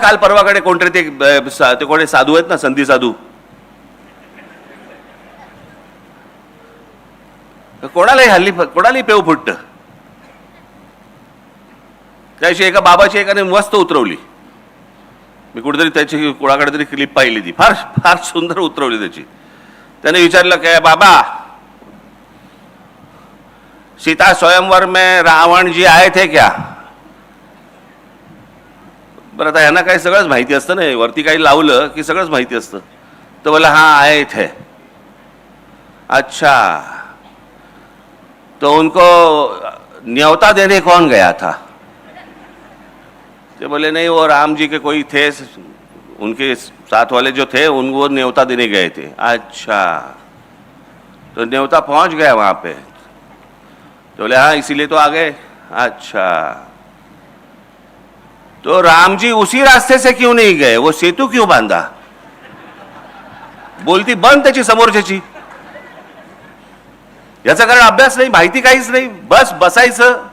काल परवाकडे कोणतरी ते कोणी साधू आहेत ना, संधी साधू, कोणालाही पेव फुटत. त्याशी एका बाबाची एकाने मस्त उतरवली. मी कुठेतरी त्याची कोणाकडे तरी क्लिप पाहिली, ती फार फार सुंदर उतरवली त्याची. त्याने विचारलं काय बाबा, सीता स्वयंवर में रावण जी आए थे क्या? बरं, आता यांना काही सगळंच माहिती असतं ना, वरती काही लावलं की सगळंच माहिती असतं. तर बोला हाँ आए थे. अच्छा, तो उनको न्योता देने कौन गया था? तो बोले नहीं, वो राम जी के कोई थे, उनके साथ वाले जो थे उनको न्योता देने गए थे. अच्छा, तो न्योता पहुंच गया वहां पे? तो बोले हाँ, इसीलिए तो आ गए. अच्छा, तो राम जी उसी रास्ते से क्यों नहीं गए? वो सेतु क्यों बांधा? बोलती बंद त्याची समोरच्याची. याचा कारण अभ्यास नाही, माहिती काहीच नाही, बस बसायचं.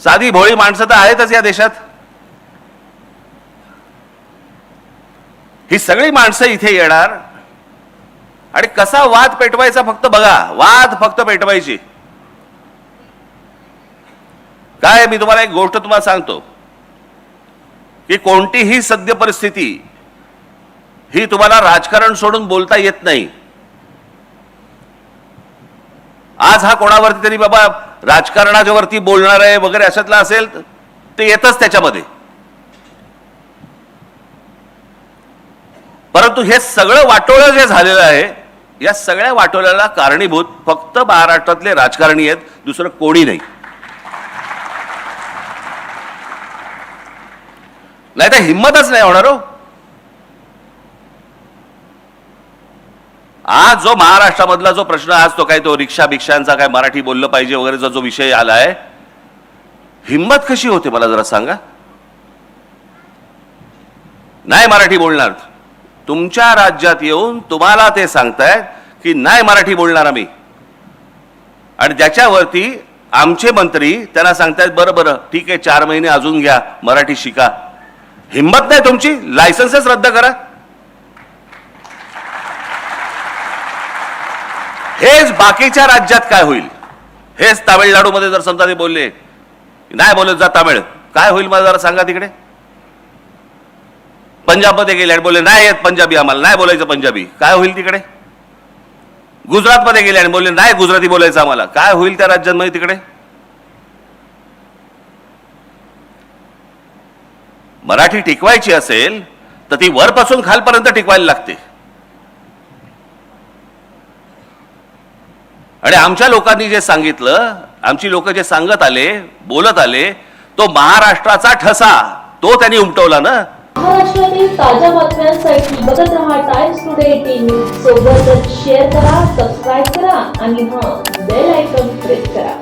साधी भोळी माणसं तर आहेतच या देशात. ही सगळी माणसं इथे येणार आणि कसा वाद पेटवायचा फक्त बघा. वाद फक्त पेटवायची. काय, मी तुम्हाला एक गोष्ट तुम्हाला सांगतो की कोणतीही सद्य परिस्थिती ही तुम्हाला राजकारण सोडून बोलता येत नाही. आज हा कोणावरती तरी बाबा राजकारणाच्या वरती बोलणार आहे वगैरे अशातला असेल ते येतच त्याच्यामध्ये. परंतु हे सगळं वाटोळं जे झालेलं आहे, या सगळ्या वाटोळ्याला कारणीभूत फक्त महाराष्ट्रातले राजकारणी आहेत, दुसरं कोणी नाही. नाही तर हिंमतच नाही होणार हो. आज जो महाराष्ट्रामधला जो प्रश्न, आज तो काय तो रिक्षा भिक्षांचा काय मराठी बोललं पाहिजे वगैरेचा जो विषय आलाय, हिंमत कशी होते मला जरा सांगा. नाही मराठी बोलणार. तुमच्या राज्यात येऊन तुम्हाला ते सांगतायत की नाही मराठी बोलणार आम्ही, आणि त्याच्यावरती आमचे मंत्री त्यांना सांगतायत बरं बरं ठीक आहे 4 महिने अजून घ्या, मराठी शिका. हिंमत नाही तुमची, लायसन्सच रद्द करा. हेच बाकीच्या राज्यात काय होईल, हेच तामिळनाडूमध्ये जर समजा ते बोलले नाही बोलत जा तामिळ, काय होईल मला जरा सांगा. तिकडे पंजाबमध्ये गेले आणि बोलले नाही येत पंजाबी, आम्हाला नाही बोलायचं पंजाबी, काय होईल तिकडे. गुजरातमध्ये गेले आणि बोलले नाही गुजराती बोलायचं आम्हाला, काय होईल त्या राज्यांमध्ये तिकडे. मराठी टिकवायची असेल तर ती वरपासून खालपर्यंत टिकवायला लागते. आणि आमच्या लोकांनी जे सांगितलं, आमची लोक जे सांगत आले, बोलत आले, तो महाराष्ट्राचा ठसा तो त्यांनी उमटवला ना. महाराष्ट्रातील ताज्या बातम्यांसाठी बघत रहा टाइम्स टुडे 18 सोबतच शेअर करा, सबस्क्राईब करा आणि बेल आयकॉन प्रेस करा.